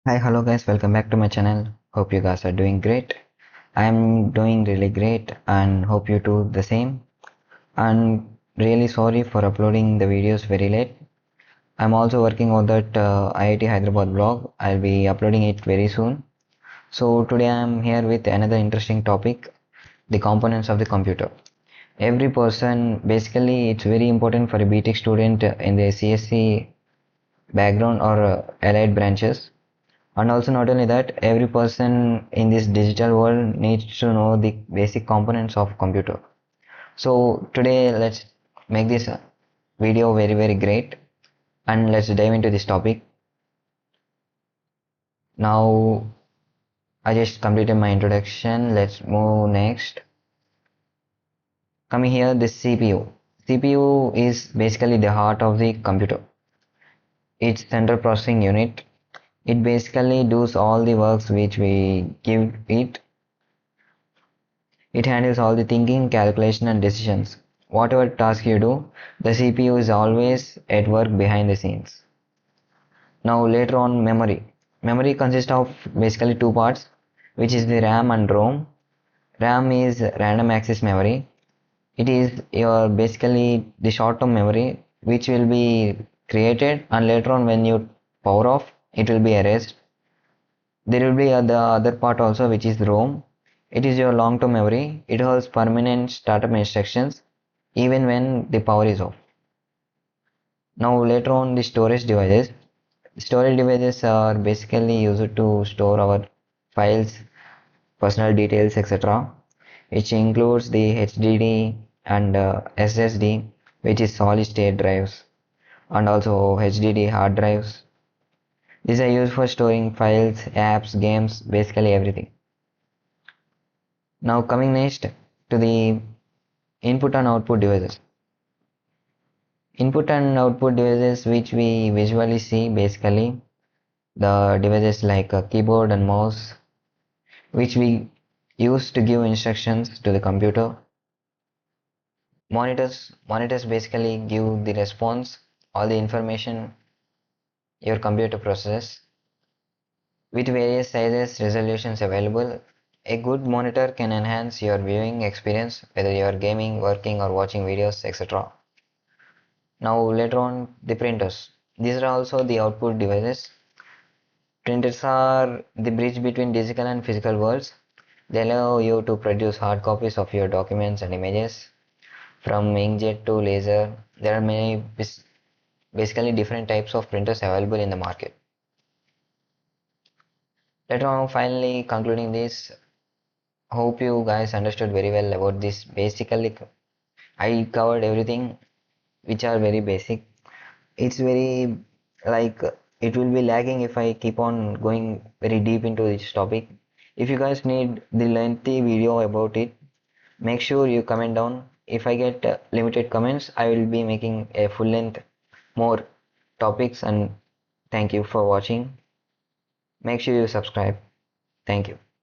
Hi, hello guys, welcome back to my channel. Hope you guys are doing great. I'm doing really great and hope you do the same. And really sorry for uploading the videos very late. I'm also working on that IIT Hyderabad blog. I'll be uploading it very soon. So today I'm here with another interesting topic, the components of the computer. Every person, basically it's very important for a BTech student in the CSC background or allied branches. And also not only that, every person in this digital world needs to know the basic components of computer. So today let's make this video very great and let's dive into this topic. Now I just completed my introduction. Let's move next. Coming here, this CPU. CPU is basically the heart of the computer. It's central processing unit. It basically does all the works which we give it. It handles all the thinking, calculation and decisions. Whatever task you do, the CPU is always at work behind the scenes. Now later on, memory. Memory consists of basically two parts, which is the RAM and ROM. RAM is random access memory. It is your basically the short-term memory which will be created and later on when you power off, it will be erased. There will be the other part also which is ROM. It is your long-term memory. It holds permanent startup instructions even when the power is off. Now later on, the storage devices. Storage devices are basically used to store our files, personal details, etc., which includes the HDD and SSD, which is solid state drives, and also HDD hard drives. These are used for storing files, apps, games, basically everything. Now coming next to the input and output devices. Input and output devices which we visually see, basically the devices like a keyboard and mouse which we use to give instructions to the computer. Monitors basically give the response, all the information your computer processes. With various sizes, resolutions available, a good monitor can enhance your viewing experience whether you are gaming, working or watching videos, etc. Now later on, the printers. These are also the output devices. Printers are the bridge between digital and physical worlds. They allow you to produce hard copies of your documents and images. From inkjet to laser, there are many basically different types of printers available in the market. Later on, finally concluding this, hope you guys understood very well about this. Basically, I covered everything which are very basic. It's very like it will be lagging if I keep on going very deep into this topic. If you guys need the lengthy video about it, make sure you comment down. If I get limited comments, I will be making a full length more topics. And thank you for watching. Make sure you subscribe. Thank you.